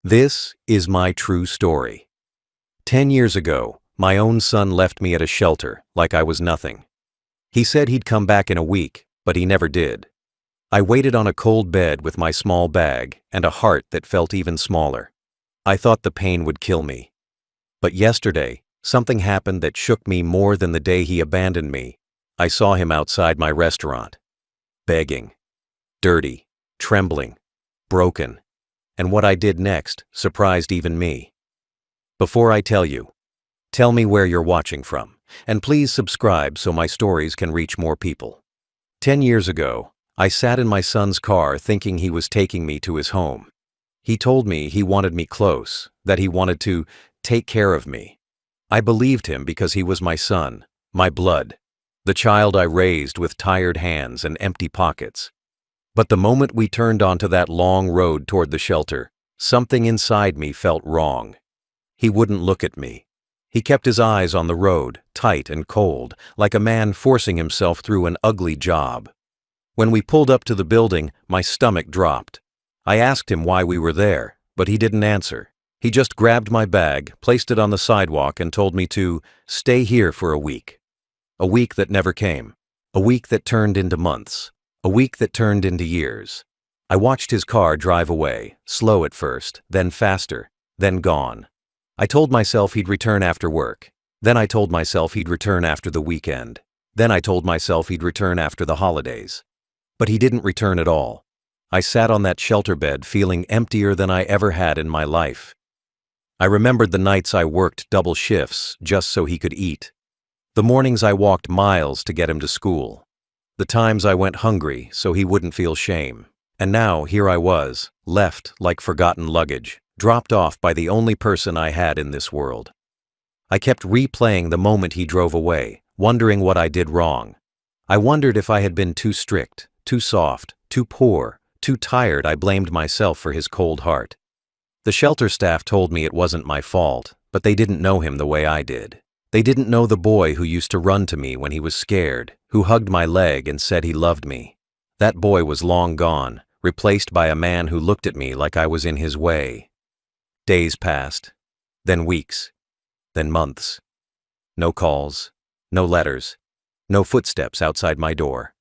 This is my true story. 10 years ago, my own son left me at a shelter like I was nothing. He said he'd come back in a week, but he never did. I waited on a cold bed with my small bag and a heart that felt even smaller. I thought the pain would kill me. But yesterday, something happened that shook me more than the day he abandoned me. I saw him outside my restaurant, begging, dirty, trembling, broken. And what I did next surprised even me. Before I tell you, tell me where you're watching from, and please subscribe so my stories can reach more people. 10 years ago, I sat in my son's car thinking he was taking me to his home. He told me he wanted me close, that he wanted to take care of me. I believed him because he was my son, my blood, the child I raised with tired hands and empty pockets. But the moment we turned onto that long road toward the shelter, something inside me felt wrong. He wouldn't look at me. He kept his eyes on the road, tight and cold, like a man forcing himself through an ugly job. When we pulled up to the building, my stomach dropped. I asked him why we were there, but he didn't answer. He just grabbed my bag, placed it on the sidewalk, and told me to stay here for a week. A week that never came. A week that turned into months. A week that turned into years. I watched his car drive away, slow at first, then faster, then gone. I told myself he'd return after work. Then I told myself he'd return after the weekend. Then I told myself he'd return after the holidays. But he didn't return at all. I sat on that shelter bed feeling emptier than I ever had in my life. I remembered the nights I worked double shifts just so he could eat. The mornings I walked miles to get him to school. The times I went hungry so he wouldn't feel shame. And now here I was, left like forgotten luggage, dropped off by the only person I had in this world. I kept replaying the moment he drove away, wondering what I did wrong. I wondered if I had been too strict, too soft, too poor, too tired. I blamed myself for his cold heart. The shelter staff told me it wasn't my fault, but they didn't know him the way I did. They didn't know the boy who used to run to me when he was scared, who hugged my leg and said he loved me. That boy was long gone, replaced by a man who looked at me like I was in his way. Days passed, then weeks, then months. No calls, no letters, no footsteps outside my door.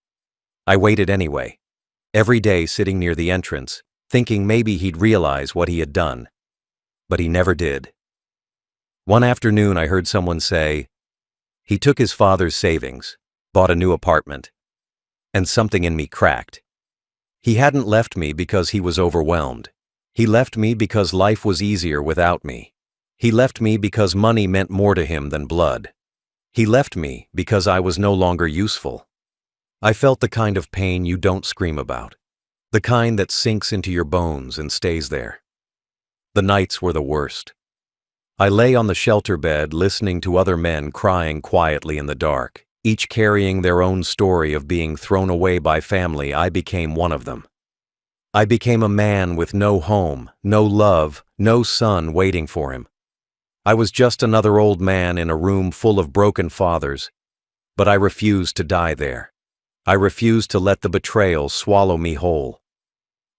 I waited anyway, every day sitting near the entrance, thinking maybe he'd realize what he had done. But he never did. One afternoon I heard someone say, he took his father's savings, bought a new apartment, and something in me cracked. He hadn't left me because he was overwhelmed. He left me because life was easier without me. He left me because money meant more to him than blood. He left me because I was no longer useful. I felt the kind of pain you don't scream about, the kind that sinks into your bones and stays there. The nights were the worst. I lay on the shelter bed listening to other men crying quietly in the dark, each carrying their own story of being thrown away by family. I became one of them. I became a man with no home, no love, no son waiting for him. I was just another old man in a room full of broken fathers, but I refused to die there. I refused to let the betrayal swallow me whole.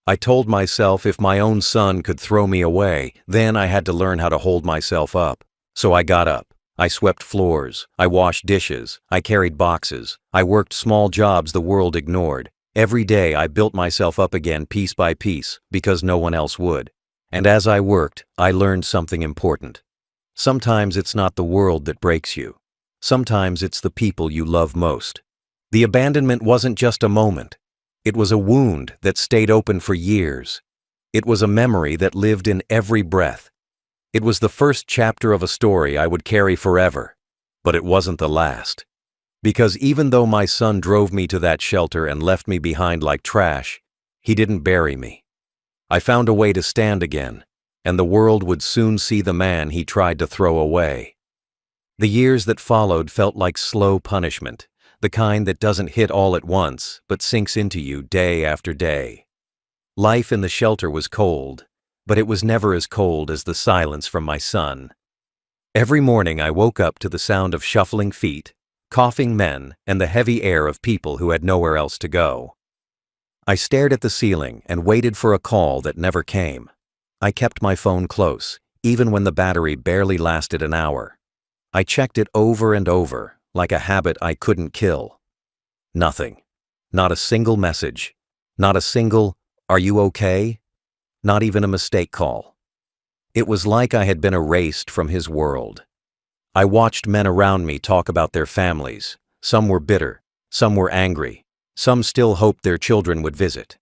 I told myself if my own son could throw me away, then I had to learn how to hold myself up. So I got up. I swept floors. I washed dishes. I carried boxes. I worked small jobs the world ignored. Every day I built myself up again piece by piece because no one else would. And as I worked, I learned something important. Sometimes it's not the world that breaks you. Sometimes it's the people you love most. The abandonment wasn't just a moment. It was a wound that stayed open for years. It was a memory that lived in every breath. It was the first chapter of a story I would carry forever, but it wasn't the last. Because even though my son drove me to that shelter and left me behind like trash, he didn't bury me. I found a way to stand again, and the world would soon see the man he tried to throw away. The years that followed felt like slow punishment. The kind that doesn't hit all at once, but sinks into you day after day. Life in the shelter was cold, but it was never as cold as the silence from my son. Every morning I woke up to the sound of shuffling feet, coughing men, and the heavy air of people who had nowhere else to go. I stared at the ceiling and waited for a call that never came. I kept my phone close, even when the battery barely lasted an hour. I checked it over and over, like a habit I couldn't kill. Nothing. Not a single message. Not a single, "Are you okay?" Not even a mistake call. It was like I had been erased from his world. I watched men around me talk about their families. Some were bitter, some were angry, some still hoped their children would visit.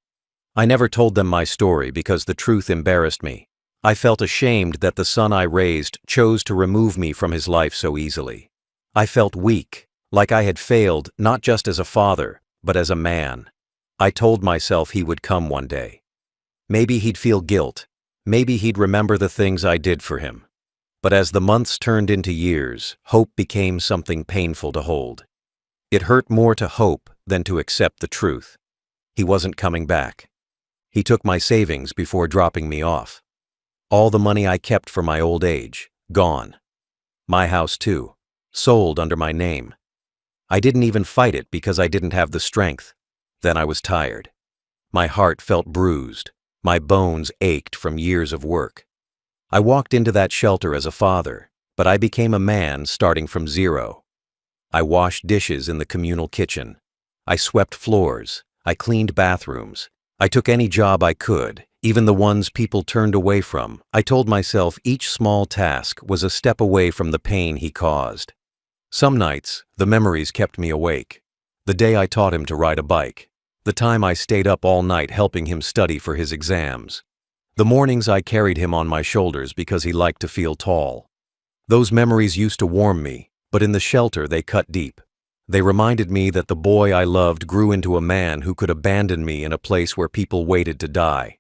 I never told them my story because the truth embarrassed me. I felt ashamed that the son I raised chose to remove me from his life so easily. I felt weak, like I had failed not just as a father, but as a man. I told myself he would come one day. Maybe he'd feel guilt. Maybe he'd remember the things I did for him. But as the months turned into years, hope became something painful to hold. It hurt more to hope than to accept the truth. He wasn't coming back. He took my savings before dropping me off. All the money I kept for my old age, gone. My house too, sold under my name. I didn't even fight it because I didn't have the strength. Then I was tired. My heart felt bruised. My bones ached from years of work. I walked into that shelter as a father, but I became a man starting from zero. I washed dishes in the communal kitchen. I swept floors. I cleaned bathrooms. I took any job I could, even the ones people turned away from. I told myself each small task was a step away from the pain he caused. Some nights, the memories kept me awake. The day I taught him to ride a bike. The time I stayed up all night helping him study for his exams. The mornings I carried him on my shoulders because he liked to feel tall. Those memories used to warm me, but in the shelter they cut deep. They reminded me that the boy I loved grew into a man who could abandon me in a place where people waited to die.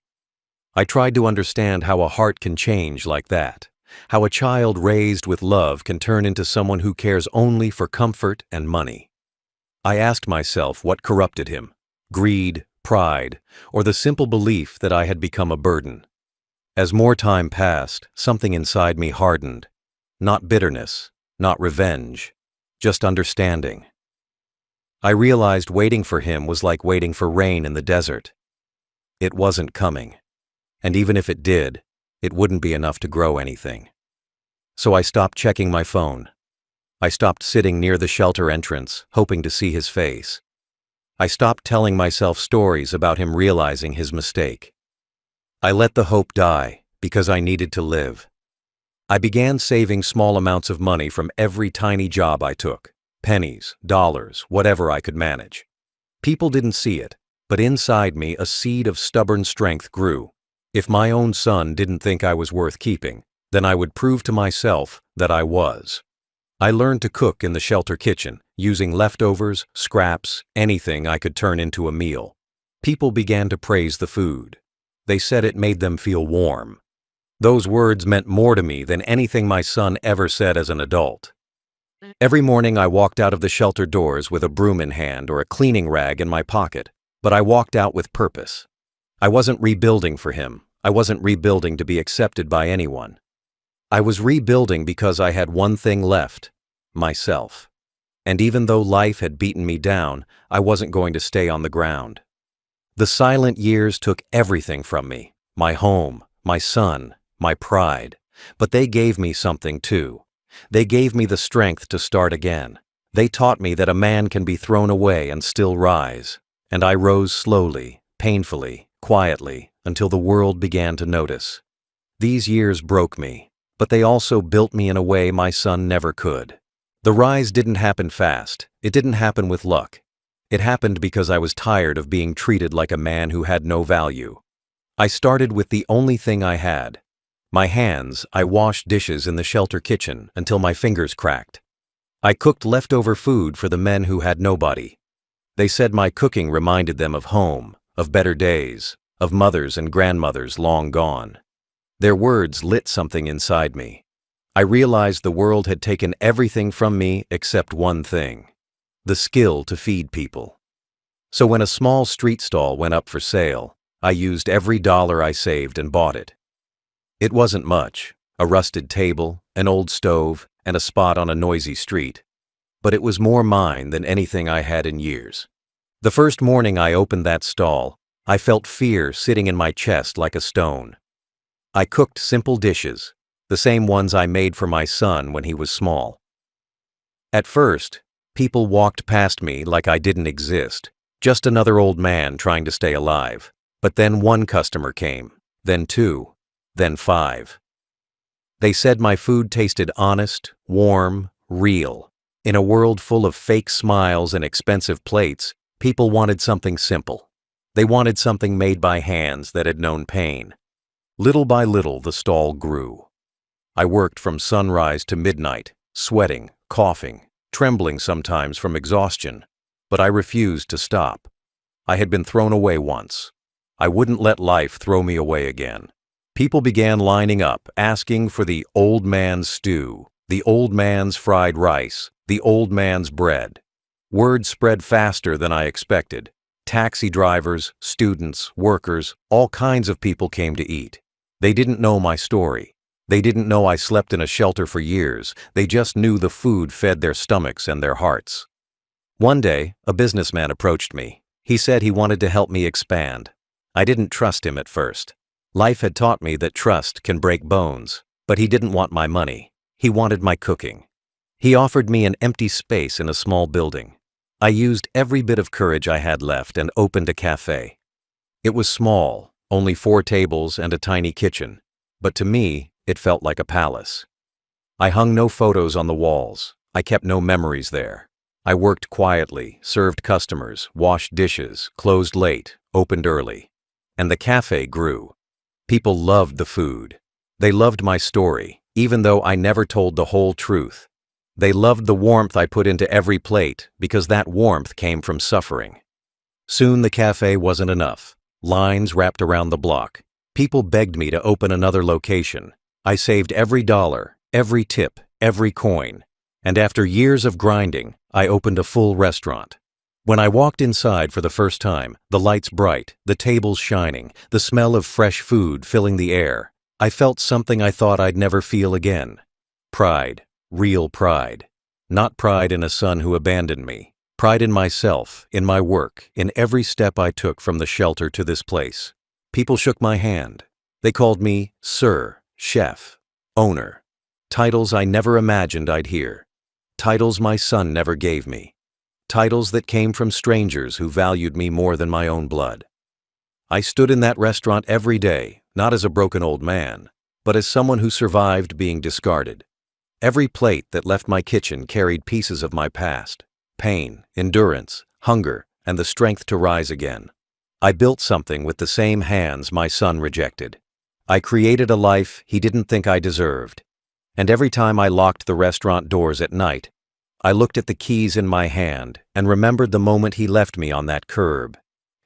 I tried to understand how a heart can change like that, how a child raised with love can turn into someone who cares only for comfort and money. I asked myself what corrupted him: greed, pride, or the simple belief that I had become a burden. As more time passed, something inside me hardened. Not bitterness, not revenge, just understanding. I realized waiting for him was like waiting for rain in the desert. It wasn't coming. And even if it did, it wouldn't be enough to grow anything. So I stopped checking my phone. I stopped sitting near the shelter entrance, hoping to see his face. I stopped telling myself stories about him realizing his mistake. I let the hope die because I needed to live. I began saving small amounts of money from every tiny job I took. Pennies, dollars, whatever I could manage. People didn't see it, but inside me a seed of stubborn strength grew. If my own son didn't think I was worth keeping, then I would prove to myself that I was. I learned to cook in the shelter kitchen, using leftovers, scraps, anything I could turn into a meal. People began to praise the food. They said it made them feel warm. Those words meant more to me than anything my son ever said as an adult. Every morning I walked out of the shelter doors with a broom in hand or a cleaning rag in my pocket, but I walked out with purpose. I wasn't rebuilding for him. I wasn't rebuilding to be accepted by anyone. I was rebuilding because I had one thing left: myself. And even though life had beaten me down, I wasn't going to stay on the ground. The silent years took everything from me: my home, my son, my pride. But they gave me something too. They gave me the strength to start again. They taught me that a man can be thrown away and still rise. And I rose slowly, painfully, quietly, until the world began to notice. These years broke me, but they also built me in a way my son never could. The rise didn't happen fast. It didn't happen with luck. It happened because I was tired of being treated like a man who had no value. I started with the only thing I had. My hands. I washed dishes in the shelter kitchen until my fingers cracked. I cooked leftover food for the men who had nobody. They said my cooking reminded them of home, of better days, of mothers and grandmothers long gone. Their words lit something inside me. I realized the world had taken everything from me except one thing: the skill to feed people. So when a small street stall went up for sale, I used every dollar I saved and bought it. It wasn't much: a rusted table, an old stove, and a spot on a noisy street. But it was more mine than anything I had in years. The first morning I opened that stall, I felt fear sitting in my chest like a stone. I cooked simple dishes, the same ones I made for my son when he was small. At first, people walked past me like I didn't exist, just another old man trying to stay alive. But then one customer came, then two, then five. They said my food tasted honest, warm, real. In a world full of fake smiles and expensive plates, people wanted something simple. They wanted something made by hands that had known pain. Little by little, the stall grew. I worked from sunrise to midnight, sweating, coughing, trembling sometimes from exhaustion, but I refused to stop. I had been thrown away once. I wouldn't let life throw me away again. People began lining up, asking for the old man's stew, the old man's fried rice, the old man's bread. Word spread faster than I expected. Taxi drivers, students, workers, all kinds of people came to eat. They didn't know my story. They didn't know I slept in a shelter for years. They just knew the food fed their stomachs and their hearts. One day, a businessman approached me. He said he wanted to help me expand. I didn't trust him at first. Life had taught me that trust can break bones, but he didn't want my money. He wanted my cooking. He offered me an empty space in a small building. I used every bit of courage I had left and opened a cafe. It was small, only 4 tables and a tiny kitchen, but to me, it felt like a palace. I hung no photos on the walls. I kept no memories there. I worked quietly, served customers, washed dishes, closed late, opened early. And the cafe grew. People loved the food. They loved my story, even though I never told the whole truth. They loved the warmth I put into every plate because that warmth came from suffering. Soon the cafe wasn't enough. Lines wrapped around the block. People begged me to open another location. I saved every dollar, every tip, every coin. And after years of grinding, I opened a full restaurant. When I walked inside for the first time, the lights bright, the tables shining, the smell of fresh food filling the air, I felt something I thought I'd never feel again. Pride, real pride. Not pride in a son who abandoned me. Pride in myself, in my work, in every step I took from the shelter to this place. People shook my hand. They called me Sir, Chef, Owner. Titles I never imagined I'd hear. Titles my son never gave me. Titles that came from strangers who valued me more than my own blood. I stood in that restaurant every day, not as a broken old man, but as someone who survived being discarded. Every plate that left my kitchen carried pieces of my past, pain, endurance, hunger, and the strength to rise again. I built something with the same hands my son rejected. I created a life he didn't think I deserved. And every time I locked the restaurant doors at night, I looked at the keys in my hand and remembered the moment he left me on that curb.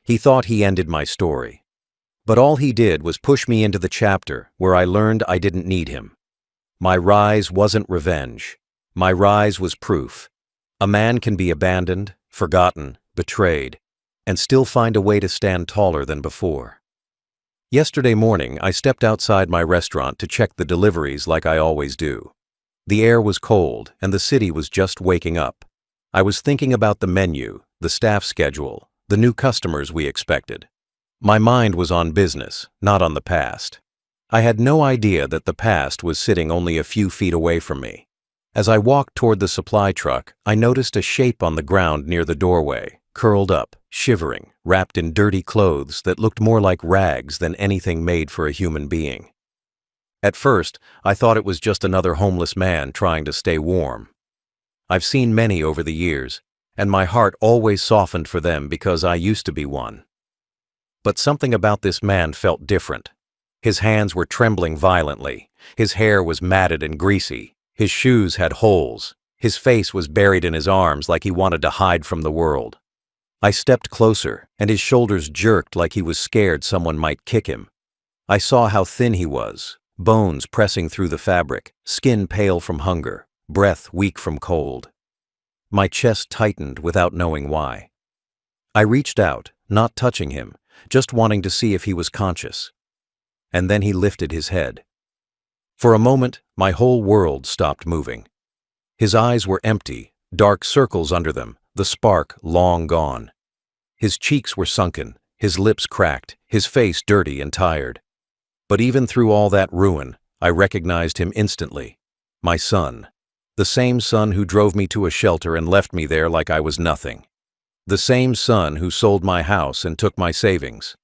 He thought he ended my story. But all he did was push me into the chapter where I learned I didn't need him. My rise wasn't revenge. My rise was proof. A man can be abandoned, forgotten, betrayed, and still find a way to stand taller than before. Yesterday morning, I stepped outside my restaurant to check the deliveries like I always do. The air was cold, and the city was just waking up. I was thinking about the menu, the staff schedule, the new customers we expected. My mind was on business, not on the past. I had no idea that the past was sitting only a few feet away from me. As I walked toward the supply truck, I noticed a shape on the ground near the doorway, curled up, shivering, wrapped in dirty clothes that looked more like rags than anything made for a human being. At first, I thought it was just another homeless man trying to stay warm. I've seen many over the years, and my heart always softened for them because I used to be one. But something about this man felt different. His hands were trembling violently, his hair was matted and greasy, his shoes had holes, his face was buried in his arms like he wanted to hide from the world. I stepped closer, and his shoulders jerked like he was scared someone might kick him. I saw how thin he was, bones pressing through the fabric, skin pale from hunger, breath weak from cold. My chest tightened without knowing why. I reached out, not touching him, just wanting to see if he was conscious. And then he lifted his head. For a moment, my whole world stopped moving. His eyes were empty, dark circles under them, the spark long gone. His cheeks were sunken, his lips cracked, his face dirty and tired. But even through all that ruin, I recognized him instantly. My son. The same son who drove me to a shelter and left me there like I was nothing. The same son who sold my house and took my savings.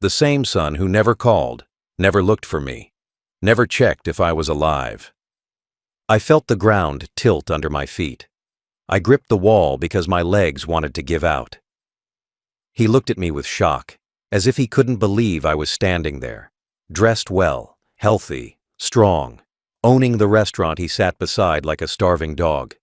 The same son who never called, never looked for me, never checked if I was alive. I felt the ground tilt under my feet. I gripped the wall because my legs wanted to give out. He looked at me with shock, as if he couldn't believe I was standing there, dressed well, healthy, strong, owning the restaurant he sat beside like a starving dog.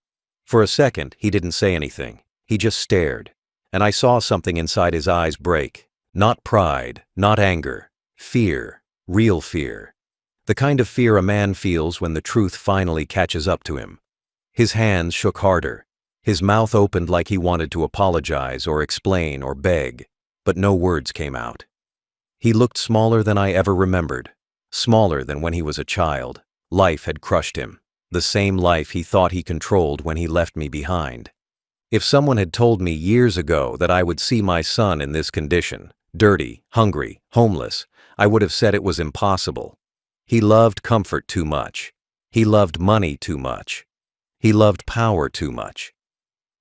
For a second, he didn't say anything. He just stared, and I saw something inside his eyes break. Not pride, not anger, fear, real fear. The kind of fear a man feels when the truth finally catches up to him. His hands shook harder. His mouth opened like he wanted to apologize or explain or beg, but no words came out. He looked smaller than I ever remembered, smaller than when he was a child. Life had crushed him, the same life he thought he controlled when he left me behind. If someone had told me years ago that I would see my son in this condition, dirty, hungry, homeless, I would have said it was impossible. He loved comfort too much. He loved money too much. He loved power too much.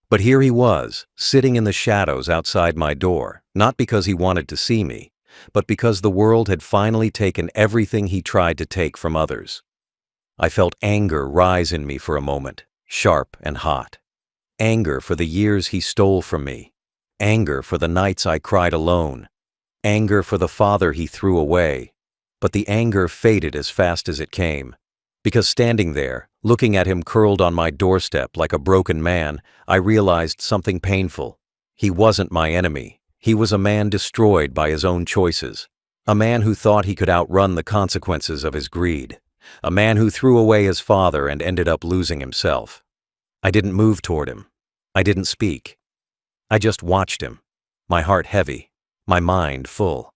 But here he was, sitting in the shadows outside my door, not because he wanted to see me, but because the world had finally taken everything he tried to take from others. I felt anger rise in me for a moment, sharp and hot. Anger for the years he stole from me. Anger for the nights I cried alone. Anger for the father he threw away. But the anger faded as fast as it came. Because standing there, looking at him curled on my doorstep like a broken man, I realized something painful. He wasn't my enemy. He was a man destroyed by his own choices. A man who thought he could outrun the consequences of his greed. A man who threw away his father and ended up losing himself. I didn't move toward him. I didn't speak. I just watched him, my heart heavy, my mind full.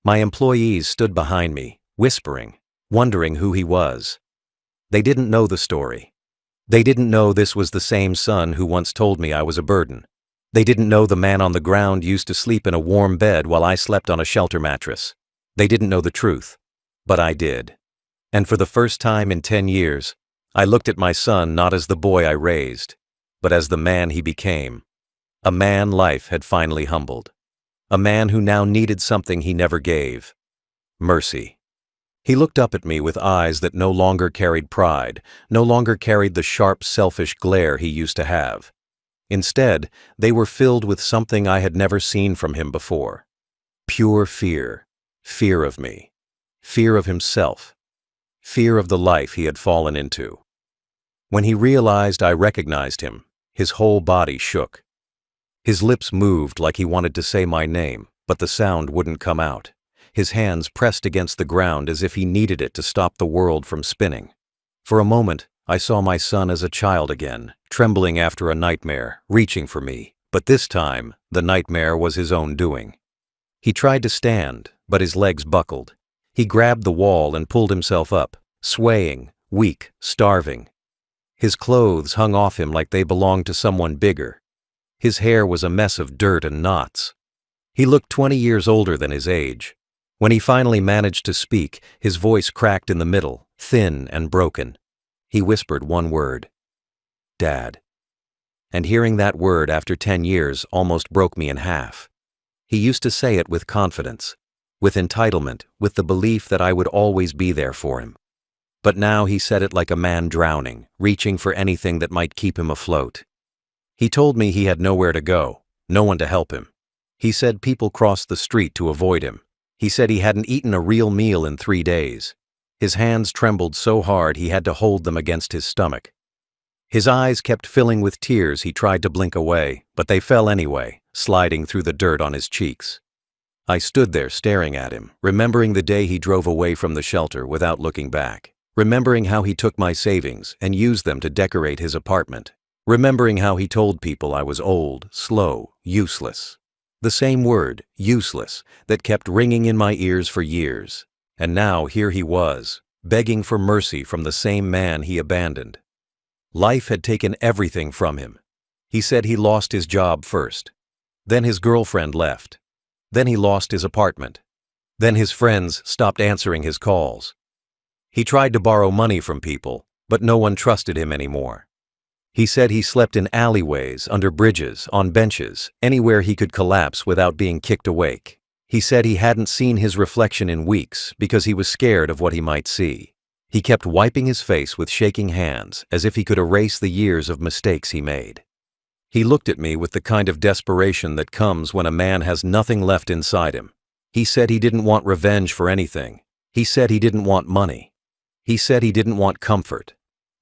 My employees stood behind me, whispering, wondering who he was. They didn't know the story. They didn't know this was the same son who once told me I was a burden. They didn't know the man on the ground used to sleep in a warm bed while I slept on a shelter mattress. They didn't know the truth. But I did. And for the first time in 10 years, I looked at my son not as the boy I raised, but as the man he became. A man life had finally humbled. A man who now needed something he never gave. Mercy. He looked up at me with eyes that no longer carried pride, no longer carried the sharp, selfish glare he used to have. Instead, they were filled with something I had never seen from him before. Pure fear. Fear of me. Fear of himself. Fear of the life he had fallen into. When he realized I recognized him, his whole body shook. His lips moved like he wanted to say my name, but the sound wouldn't come out. His hands pressed against the ground as if he needed it to stop the world from spinning. For a moment, I saw my son as a child again, trembling after a nightmare, reaching for me, but this time, the nightmare was his own doing. He tried to stand, but his legs buckled. He grabbed the wall and pulled himself up, swaying, weak, starving. His clothes hung off him like they belonged to someone bigger. His hair was a mess of dirt and knots. He looked 20 years older than his age. When he finally managed to speak, his voice cracked in the middle, thin and broken. He whispered one word. Dad. And hearing that word after 10 years almost broke me in half. He used to say it with confidence, with entitlement, with the belief that I would always be there for him. But now he said it like a man drowning, reaching for anything that might keep him afloat. He told me he had nowhere to go, no one to help him. He said people crossed the street to avoid him. He said he hadn't eaten a real meal in 3 days. His hands trembled so hard he had to hold them against his stomach. His eyes kept filling with tears. He tried to blink away, but they fell anyway, sliding through the dirt on his cheeks. I stood there staring at him, remembering the day he drove away from the shelter without looking back, remembering how he took my savings and used them to decorate his apartment, remembering how he told people I was old, slow, useless. The same word, useless, that kept ringing in my ears for years. And now here he was, begging for mercy from the same man he abandoned. Life had taken everything from him. He said he lost his job first. Then his girlfriend left. Then he lost his apartment. Then his friends stopped answering his calls. He tried to borrow money from people, but no one trusted him anymore. He said he slept in alleyways, under bridges, on benches, anywhere he could collapse without being kicked awake. He said he hadn't seen his reflection in weeks because he was scared of what he might see. He kept wiping his face with shaking hands as if he could erase the years of mistakes he made. He looked at me with the kind of desperation that comes when a man has nothing left inside him. He said he didn't want revenge for anything. He said he didn't want money. He said he didn't want comfort.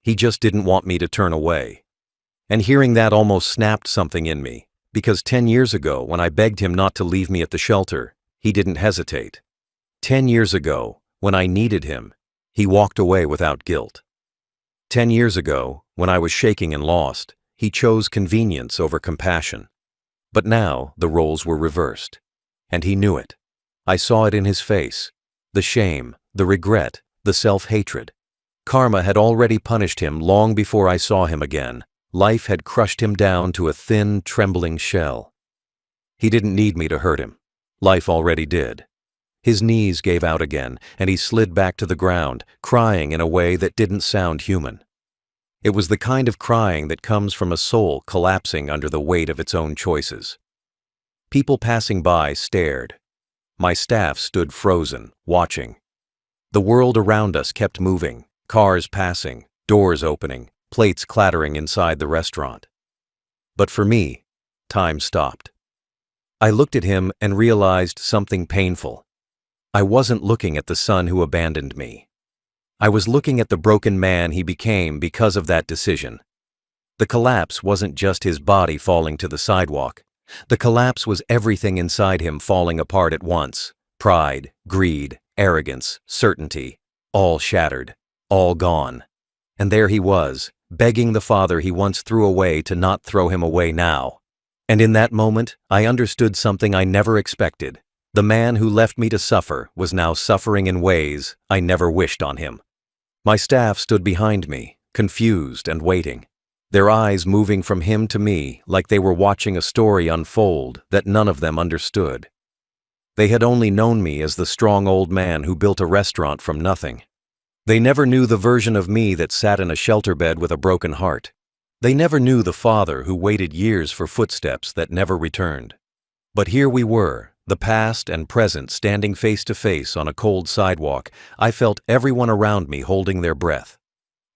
He just didn't want me to turn away. And hearing that almost snapped something in me, because 10 years ago, when I begged him not to leave me at the shelter, he didn't hesitate. 10 years ago, when I needed him, he walked away without guilt. 10 years ago, when I was shaking and lost, he chose convenience over compassion. But now the roles were reversed. And he knew it. I saw it in his face. The shame, the regret, the self-hatred. Karma had already punished him long before I saw him again. Life had crushed him down to a thin, trembling shell. He didn't need me to hurt him. Life already did. His knees gave out again, and he slid back to the ground, crying in a way that didn't sound human. It was the kind of crying that comes from a soul collapsing under the weight of its own choices. People passing by stared. My staff stood frozen, watching. The world around us kept moving, cars passing, doors opening, plates clattering inside the restaurant. But for me, time stopped. I looked at him and realized something painful. I wasn't looking at the son who abandoned me. I was looking at the broken man he became because of that decision. The collapse wasn't just his body falling to the sidewalk. The collapse was everything inside him falling apart at once. Pride, greed, arrogance, certainty, all shattered, all gone. And there he was, begging the father he once threw away to not throw him away now. And in that moment, I understood something I never expected. The man who left me to suffer was now suffering in ways I never wished on him. My staff stood behind me, confused and waiting, their eyes moving from him to me like they were watching a story unfold that none of them understood. They had only known me as the strong old man who built a restaurant from nothing. They never knew the version of me that sat in a shelter bed with a broken heart. They never knew the father who waited years for footsteps that never returned. But here we were, the past and present standing face to face on a cold sidewalk. I felt everyone around me holding their breath.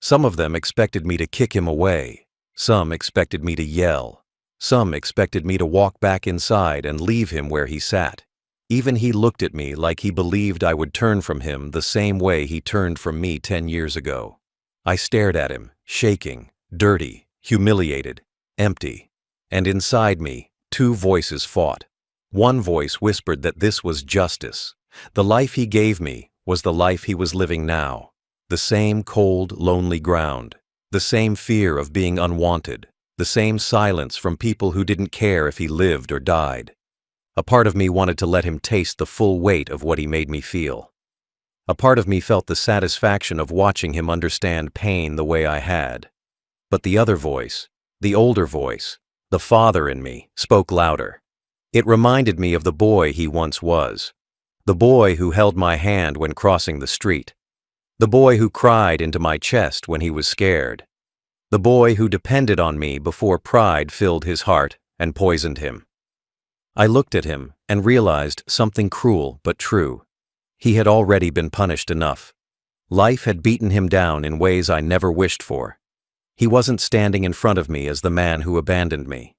Some of them expected me to kick him away. Some expected me to yell. Some expected me to walk back inside and leave him where he sat. Even he looked at me like he believed I would turn from him the same way he turned from me 10 years ago. I stared at him, shaking, dirty, humiliated, empty. And inside me, two voices fought. One voice whispered that this was justice. The life he gave me was the life he was living now. The same cold, lonely ground. The same fear of being unwanted. The same silence from people who didn't care if he lived or died. A part of me wanted to let him taste the full weight of what he made me feel. A part of me felt the satisfaction of watching him understand pain the way I had. But the other voice, the older voice, the father in me, spoke louder. It reminded me of the boy he once was. The boy who held my hand when crossing the street. The boy who cried into my chest when he was scared. The boy who depended on me before pride filled his heart and poisoned him. I looked at him and realized something cruel but true. He had already been punished enough. Life had beaten him down in ways I never wished for. He wasn't standing in front of me as the man who abandoned me.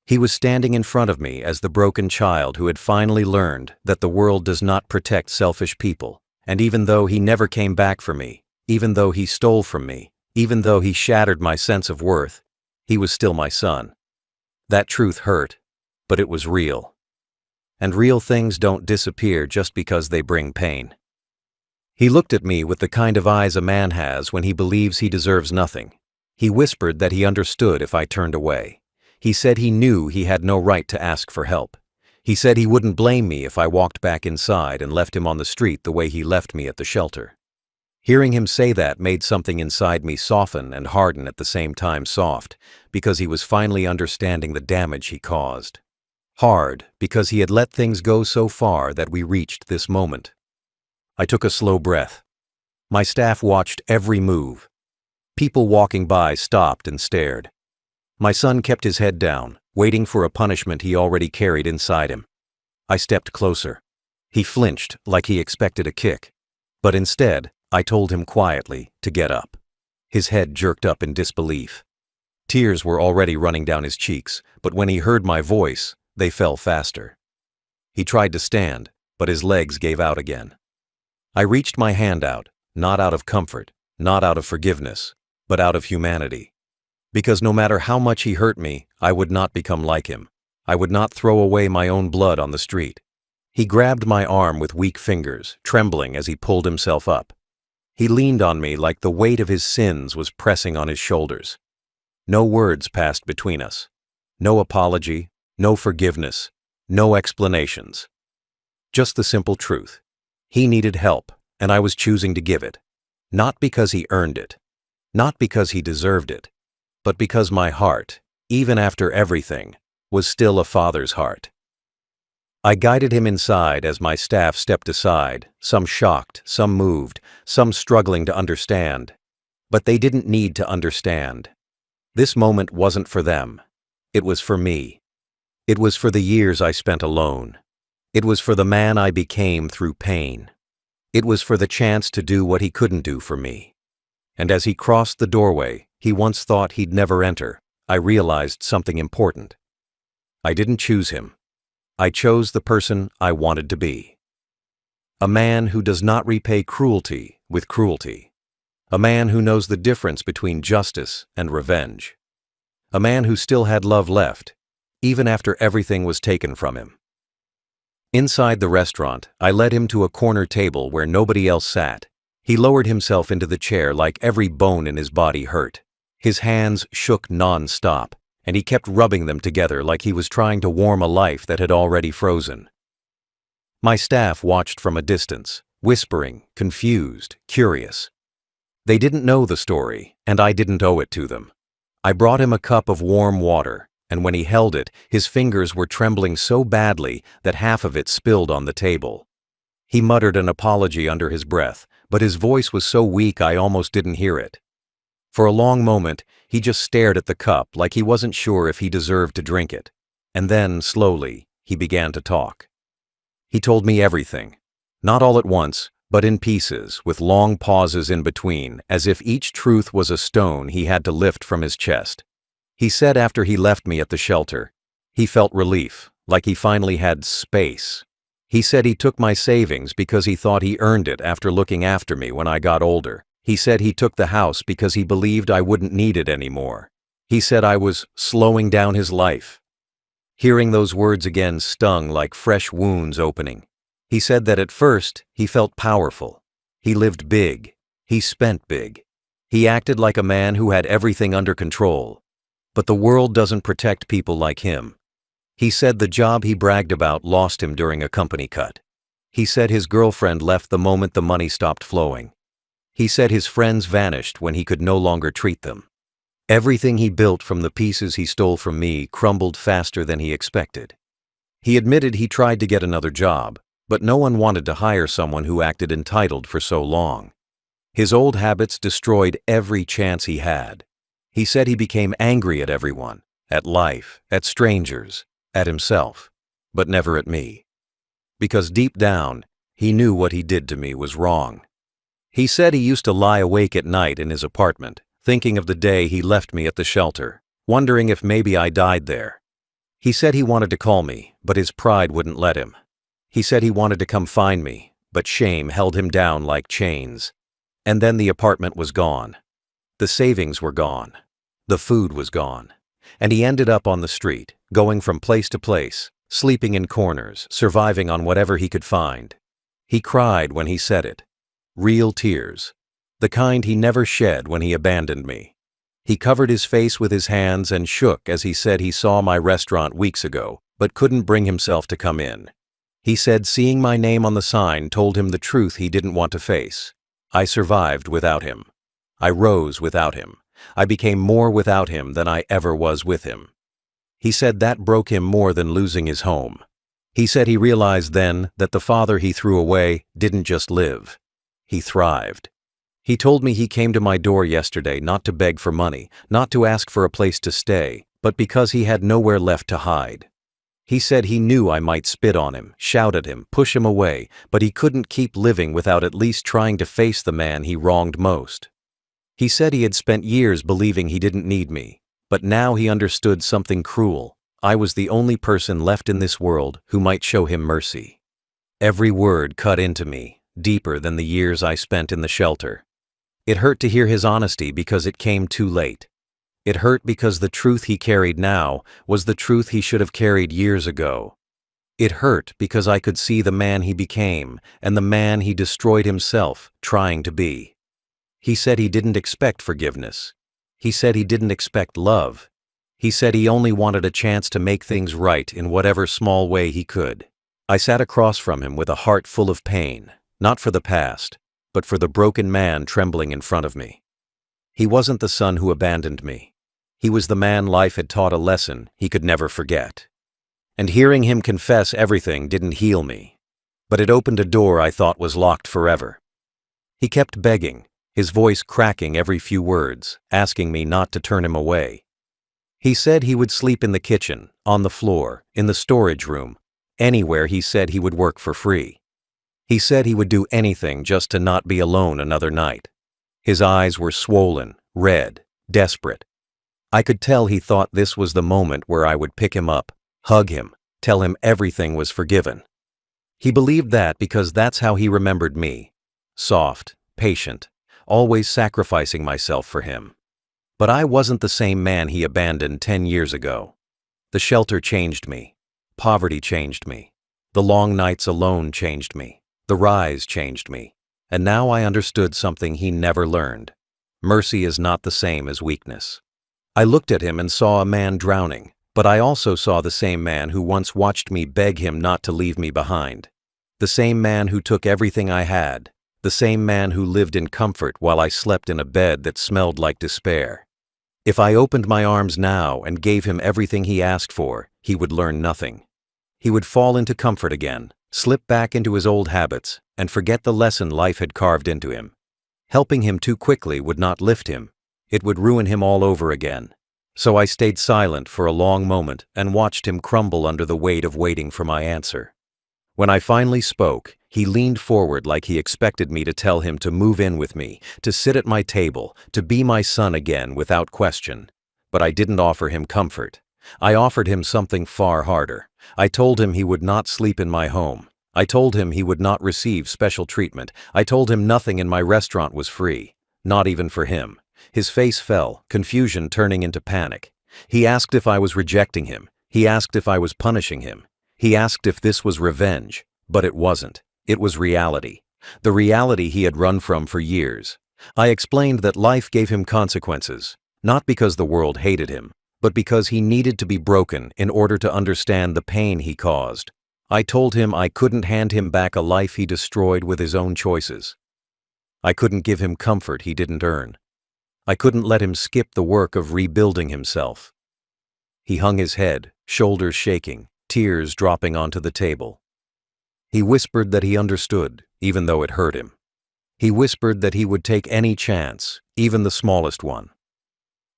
He was standing in front of me as the broken child who had finally learned that the world does not protect selfish people. And even though he never came back for me, even though he stole from me, even though he shattered my sense of worth, he was still my son. That truth hurt, but it was real. And real things don't disappear just because they bring pain. He looked at me with the kind of eyes a man has when he believes he deserves nothing. He whispered that he understood if I turned away. He said he knew he had no right to ask for help. He said he wouldn't blame me if I walked back inside and left him on the street the way he left me at the shelter. Hearing him say that made something inside me soften and harden at the same time soft, because he was finally understanding the damage he caused. Hard, because he had let things go so far that we reached this moment. I took a slow breath. My staff watched every move. People walking by stopped and stared. My son kept his head down, waiting for a punishment he already carried inside him. I stepped closer. He flinched like he expected a kick. But instead, I told him quietly to get up. His head jerked up in disbelief. Tears were already running down his cheeks, but when he heard my voice, they fell faster. He tried to stand, but his legs gave out again. I reached my hand out, not out of comfort, not out of forgiveness, but out of humanity. Because no matter how much he hurt me, I would not become like him. I would not throw away my own blood on the street. He grabbed my arm with weak fingers, trembling as he pulled himself up. He leaned on me like the weight of his sins was pressing on his shoulders. No words passed between us. No apology, no forgiveness, no explanations. Just the simple truth. He needed help, and I was choosing to give it. Not because he earned it. Not because he deserved it. But because my heart, even after everything, was still a father's heart. I guided him inside as my staff stepped aside, some shocked, some moved, some struggling to understand. But they didn't need to understand. This moment wasn't for them. It was for me. It was for the years I spent alone. It was for the man I became through pain. It was for the chance to do what he couldn't do for me. And as he crossed the doorway he once thought he'd never enter, I realized something important. I didn't choose him. I chose the person I wanted to be. A man who does not repay cruelty with cruelty. A man who knows the difference between justice and revenge. A man who still had love left, even after everything was taken from him. Inside the restaurant, I led him to a corner table where nobody else sat. He lowered himself into the chair like every bone in his body hurt. His hands shook non-stop, and he kept rubbing them together like he was trying to warm a life that had already frozen. My staff watched from a distance, whispering, confused, curious. They didn't know the story, and I didn't owe it to them. I brought him a cup of warm water, and when he held it, his fingers were trembling so badly that half of it spilled on the table. He muttered an apology under his breath, but his voice was so weak I almost didn't hear it. For a long moment, he just stared at the cup like he wasn't sure if he deserved to drink it. And then, slowly, he began to talk. He told me everything. Not all at once, but in pieces, with long pauses in between, as if each truth was a stone he had to lift from his chest. He said after he left me at the shelter, he felt relief, like he finally had space. He said he took my savings because he thought he earned it after looking after me when I got older. He said he took the house because he believed I wouldn't need it anymore. He said I was slowing down his life. Hearing those words again stung like fresh wounds opening. He said that at first he felt powerful. He lived big. He spent big. He acted like a man who had everything under control. But the world doesn't protect people like him. He said the job he bragged about lost him during a company cut. He said his girlfriend left the moment the money stopped flowing. He said his friends vanished when he could no longer treat them. Everything he built from the pieces he stole from me crumbled faster than he expected. He admitted he tried to get another job, but no one wanted to hire someone who acted entitled for so long. His old habits destroyed every chance he had. He said he became angry at everyone, at life, at strangers, at himself, but never at me. Because deep down, he knew what he did to me was wrong. He said he used to lie awake at night in his apartment, thinking of the day he left me at the shelter, wondering if maybe I died there. He said he wanted to call me, but his pride wouldn't let him. He said he wanted to come find me, but shame held him down like chains. And then the apartment was gone. The savings were gone. The food was gone. And he ended up on the street, going from place to place, sleeping in corners, surviving on whatever he could find. He cried when he said it. Real tears. The kind he never shed when he abandoned me. He covered his face with his hands and shook as he said he saw my restaurant weeks ago, but couldn't bring himself to come in. He said seeing my name on the sign told him the truth he didn't want to face. I survived without him. I rose without him. I became more without him than I ever was with him. He said that broke him more than losing his home. He said he realized then that the father he threw away didn't just live. He thrived. He told me he came to my door yesterday not to beg for money, not to ask for a place to stay, but because he had nowhere left to hide. He said he knew I might spit on him, shout at him, push him away, but he couldn't keep living without at least trying to face the man he wronged most. He said he had spent years believing he didn't need me, but now he understood something cruel. I was the only person left in this world who might show him mercy. Every word cut into me, deeper than the years I spent in the shelter. It hurt to hear his honesty because it came too late. It hurt because the truth he carried now was the truth he should have carried years ago. It hurt because I could see the man he became and the man he destroyed himself trying to be. He said he didn't expect forgiveness. He said he didn't expect love. He said he only wanted a chance to make things right in whatever small way he could. I sat across from him with a heart full of pain, not for the past, but for the broken man trembling in front of me. He wasn't the son who abandoned me. He was the man life had taught a lesson he could never forget. And hearing him confess everything didn't heal me, but it opened a door I thought was locked forever. He kept begging, his voice cracking every few words, asking me not to turn him away. He said he would sleep in the kitchen, on the floor, in the storage room, anywhere he said he would work for free. He said he would do anything just to not be alone another night. His eyes were swollen, red, desperate. I could tell he thought this was the moment where I would pick him up, hug him, tell him everything was forgiven. He believed that because that's how he remembered me. Soft, patient, always sacrificing myself for him. But I wasn't the same man he abandoned 10 years ago. The shelter changed me. Poverty changed me. The long nights alone changed me. The rise changed me. And now I understood something he never learned. Mercy is not the same as weakness. I looked at him and saw a man drowning, but I also saw the same man who once watched me beg him not to leave me behind. The same man who took everything I had. The same man who lived in comfort while I slept in a bed that smelled like despair. If I opened my arms now and gave him everything he asked for, he would learn nothing. He would fall into comfort again, slip back into his old habits, and forget the lesson life had carved into him. Helping him too quickly would not lift him. It would ruin him all over again. So I stayed silent for a long moment and watched him crumble under the weight of waiting for my answer. When I finally spoke, he leaned forward like he expected me to tell him to move in with me, to sit at my table, to be my son again without question. But I didn't offer him comfort. I offered him something far harder. I told him he would not sleep in my home. I told him he would not receive special treatment. I told him nothing in my restaurant was free, not even for him. His face fell, confusion turning into panic. He asked if I was rejecting him. He asked if I was punishing him. He asked if this was revenge, but it wasn't. It was reality. The reality he had run from for years. I explained that life gave him consequences, not because the world hated him, but because he needed to be broken in order to understand the pain he caused. I told him I couldn't hand him back a life he destroyed with his own choices. I couldn't give him comfort he didn't earn. I couldn't let him skip the work of rebuilding himself. He hung his head, shoulders shaking, tears dropping onto the table. He whispered that he understood, even though it hurt him. He whispered that he would take any chance, even the smallest one.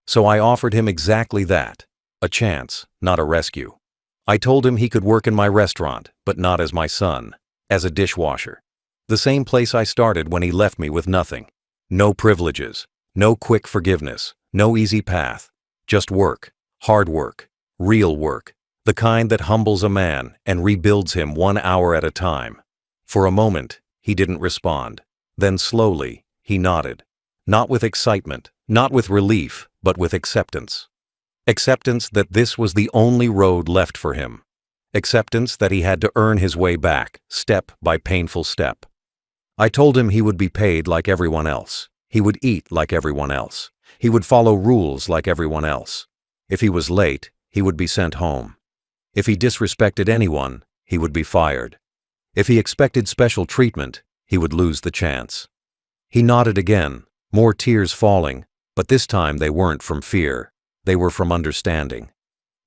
So I offered him exactly that, a chance, not a rescue. I told him he could work in my restaurant, but not as my son, as a dishwasher. The same place I started when he left me with nothing. No privileges, no quick forgiveness, no easy path. Just work, hard work, real work, the kind that humbles a man and rebuilds him 1 hour at a time. For a moment, he didn't respond. Then slowly, he nodded. Not with excitement, not with relief, but with acceptance. Acceptance that this was the only road left for him. Acceptance that he had to earn his way back, step by painful step. I told him he would be paid like everyone else. He would eat like everyone else. He would follow rules like everyone else. If he was late, he would be sent home. If he disrespected anyone, he would be fired. If he expected special treatment, he would lose the chance. He nodded again, more tears falling, but this time they weren't from fear. They were from understanding.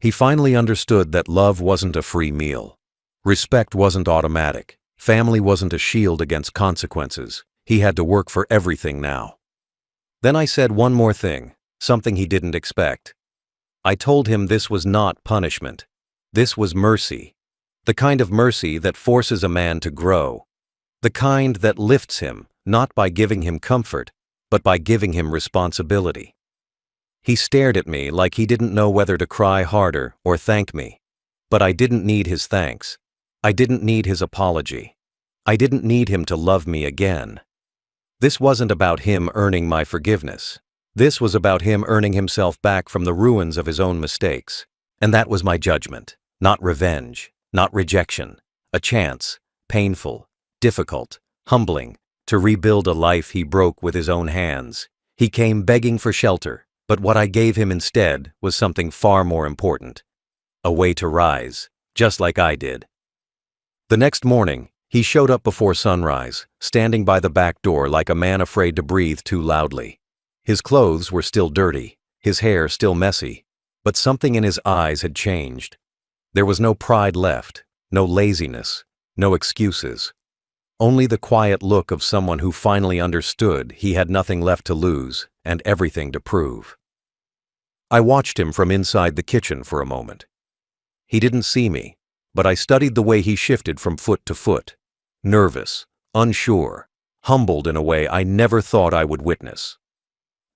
He finally understood that love wasn't a free meal. Respect wasn't automatic. Family wasn't a shield against consequences. He had to work for everything now. Then I said one more thing, something he didn't expect. I told him this was not punishment. This was mercy. The kind of mercy that forces a man to grow. The kind that lifts him, not by giving him comfort, but by giving him responsibility. He stared at me like he didn't know whether to cry harder or thank me. But I didn't need his thanks. I didn't need his apology. I didn't need him to love me again. This wasn't about him earning my forgiveness. This was about him earning himself back from the ruins of his own mistakes. And that was my judgment. Not revenge, not rejection. A chance, painful, difficult, humbling, to rebuild a life he broke with his own hands. He came begging for shelter, but what I gave him instead was something far more important. A way to rise, just like I did. The next morning, he showed up before sunrise, standing by the back door like a man afraid to breathe too loudly. His clothes were still dirty, his hair still messy, but something in his eyes had changed. There was no pride left, no laziness, no excuses. Only the quiet look of someone who finally understood he had nothing left to lose and everything to prove. I watched him from inside the kitchen for a moment. He didn't see me, but I studied the way he shifted from foot to foot. Nervous, unsure, humbled in a way I never thought I would witness.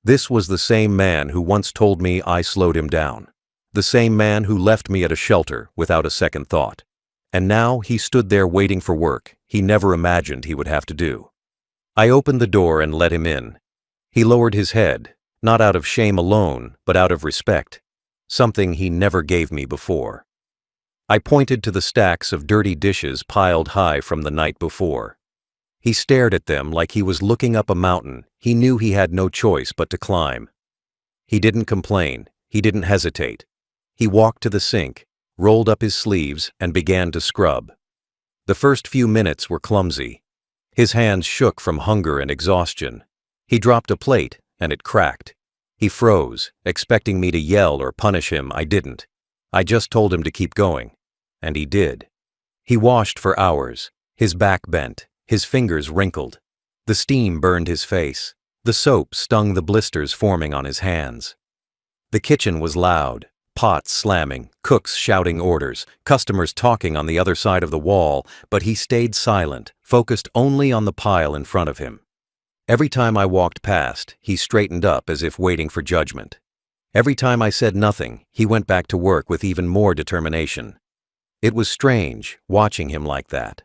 This was the same man who once told me I slowed him down. The same man who left me at a shelter without a second thought. And now he stood there waiting for work he never imagined he would have to do. I opened the door and let him in. He lowered his head, not out of shame alone, but out of respect, something he never gave me before. I pointed to the stacks of dirty dishes piled high from the night before. He stared at them like he was looking up a mountain he knew he had no choice but to climb. He didn't complain, he didn't hesitate. He walked to the sink, rolled up his sleeves, and began to scrub. The first few minutes were clumsy. His hands shook from hunger and exhaustion. He dropped a plate, and it cracked. He froze, expecting me to yell or punish him. I didn't. I just told him to keep going. And he did. He washed for hours, his back bent, his fingers wrinkled. The steam burned his face. The soap stung the blisters forming on his hands. The kitchen was loud, pots slamming, cooks shouting orders, customers talking on the other side of the wall, but he stayed silent, focused only on the pile in front of him. Every time I walked past, he straightened up as if waiting for judgment. Every time I said nothing, he went back to work with even more determination. It was strange, watching him like that.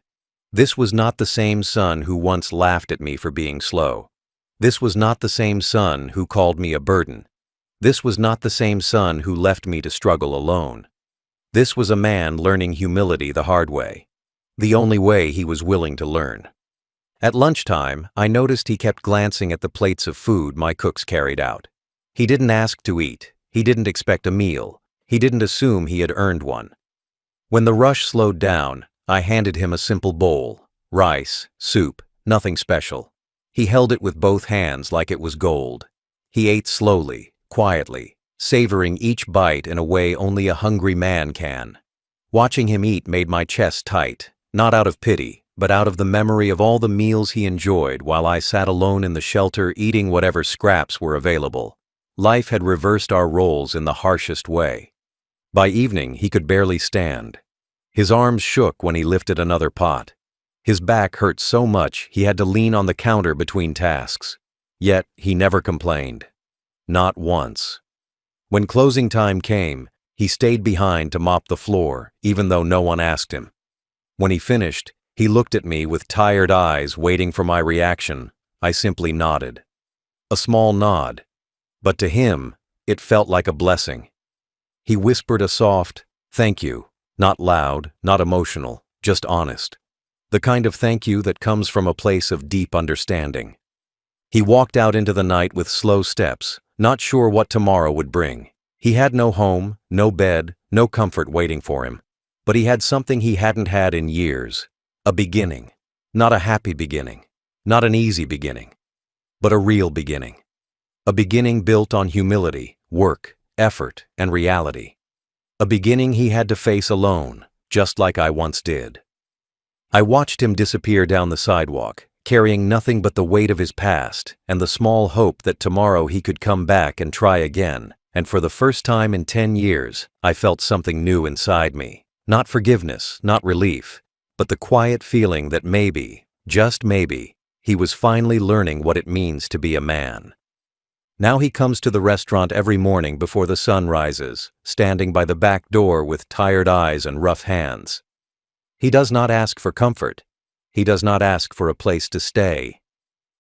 This was not the same son who once laughed at me for being slow. This was not the same son who called me a burden. This was not the same son who left me to struggle alone. This was a man learning humility the hard way. The only way he was willing to learn. At lunchtime, I noticed he kept glancing at the plates of food my cooks carried out. He didn't ask to eat. He didn't expect a meal. He didn't assume he had earned one. When the rush slowed down, I handed him a simple bowl. Rice, soup, nothing special. He held it with both hands like it was gold. He ate slowly, quietly, savoring each bite in a way only a hungry man can. Watching him eat made my chest tight, not out of pity, but out of the memory of all the meals he enjoyed while I sat alone in the shelter eating whatever scraps were available. Life had reversed our roles in the harshest way. By evening, he could barely stand. His arms shook when he lifted another pot. His back hurt so much he had to lean on the counter between tasks. Yet, he never complained. Not once. When closing time came, he stayed behind to mop the floor, even though no one asked him. When he finished, he looked at me with tired eyes waiting for my reaction. I simply nodded. A small nod. But to him, it felt like a blessing. He whispered a soft, "Thank you," not loud, not emotional, just honest. The kind of thank you that comes from a place of deep understanding. He walked out into the night with slow steps, not sure what tomorrow would bring. He had no home, no bed, no comfort waiting for him. But he had something he hadn't had in years. A beginning. Not a happy beginning. Not an easy beginning. But a real beginning. A beginning built on humility, work, effort, and reality. A beginning he had to face alone, just like I once did. I watched him disappear down the sidewalk, carrying nothing but the weight of his past and the small hope that tomorrow he could come back and try again, and for the first time in 10 years, I felt something new inside me. Not forgiveness, not relief, but the quiet feeling that maybe, just maybe, he was finally learning what it means to be a man. Now he comes to the restaurant every morning before the sun rises, standing by the back door with tired eyes and rough hands. He does not ask for comfort. He does not ask for a place to stay.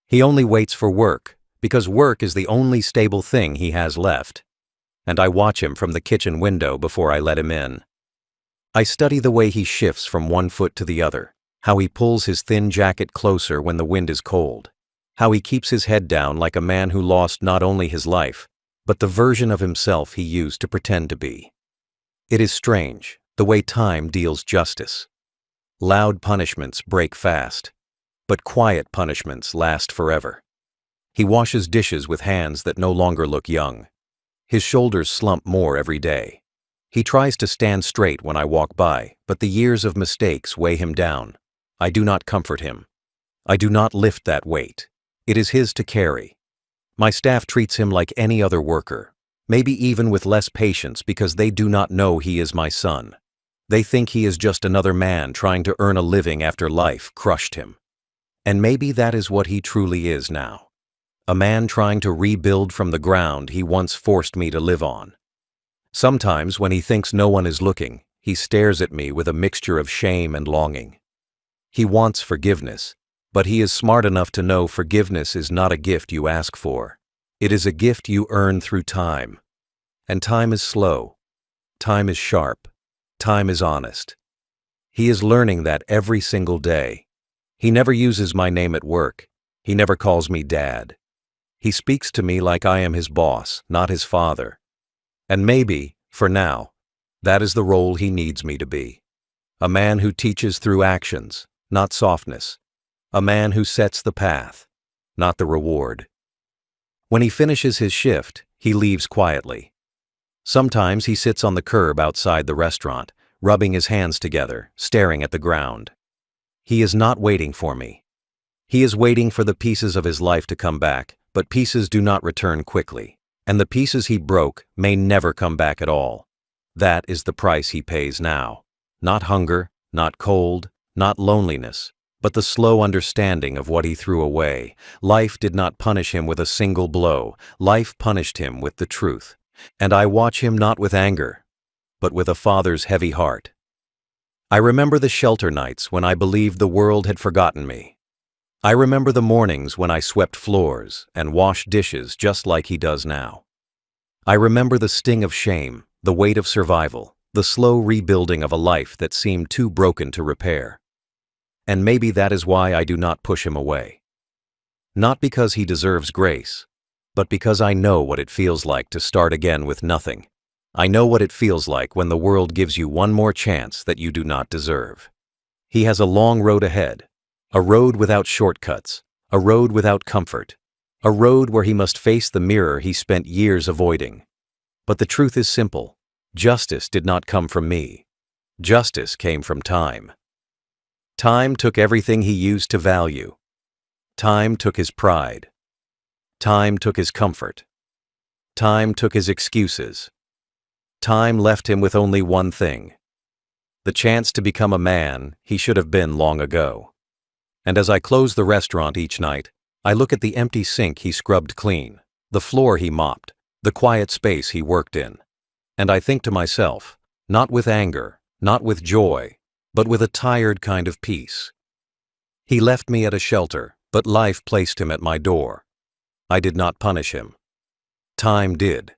He only waits for work, because work is the only stable thing he has left. And I watch him from the kitchen window before I let him in. I study the way he shifts from one foot to the other, how he pulls his thin jacket closer when the wind is cold, how he keeps his head down like a man who lost not only his life, but the version of himself he used to pretend to be. It is strange, the way time deals justice. Loud punishments break fast, but quiet punishments last forever. He washes dishes with hands that no longer look young. His shoulders slump more every day. He tries to stand straight when I walk by, but the years of mistakes weigh him down. I do not comfort him. I do not lift that weight. It is his to carry. My staff treats him like any other worker, maybe even with less patience because they do not know he is my son. They think he is just another man trying to earn a living after life crushed him. And maybe that is what he truly is now. A man trying to rebuild from the ground he once forced me to live on. Sometimes when he thinks no one is looking, he stares at me with a mixture of shame and longing. He wants forgiveness, but he is smart enough to know forgiveness is not a gift you ask for. It is a gift you earn through time. And time is slow. Time is sharp. Time is honest. He is learning that every single day. He never uses my name at work. He never calls me dad. He speaks to me like I am his boss, not his father. And maybe, for now, that is the role he needs me to be. A man who teaches through actions, not softness. A man who sets the path, not the reward. When he finishes his shift, he leaves quietly. Sometimes he sits on the curb outside the restaurant, rubbing his hands together, staring at the ground. He is not waiting for me. He is waiting for the pieces of his life to come back, but pieces do not return quickly. And the pieces he broke may never come back at all. That is the price he pays now. Not hunger, not cold, not loneliness, but the slow understanding of what he threw away. Life did not punish him with a single blow. Life punished him with the truth. And I watch him not with anger, but with a father's heavy heart. I remember the shelter nights when I believed the world had forgotten me. I remember the mornings when I swept floors and washed dishes just like he does now. I remember the sting of shame, the weight of survival, the slow rebuilding of a life that seemed too broken to repair. And maybe that is why I do not push him away. Not because he deserves grace, but because I know what it feels like to start again with nothing. I know what it feels like when the world gives you one more chance that you do not deserve. He has a long road ahead. A road without shortcuts, a road without comfort, a road where he must face the mirror he spent years avoiding. But the truth is simple. Justice did not come from me. Justice came from time. Time took everything he used to value. Time took his pride. Time took his comfort. Time took his excuses. Time left him with only one thing. The chance to become a man he should have been long ago. And as I close the restaurant each night, I look at the empty sink he scrubbed clean, the floor he mopped, the quiet space he worked in. And I think to myself, not with anger, not with joy, but with a tired kind of peace. He left me at a shelter, but life placed him at my door. I did not punish him. Time did.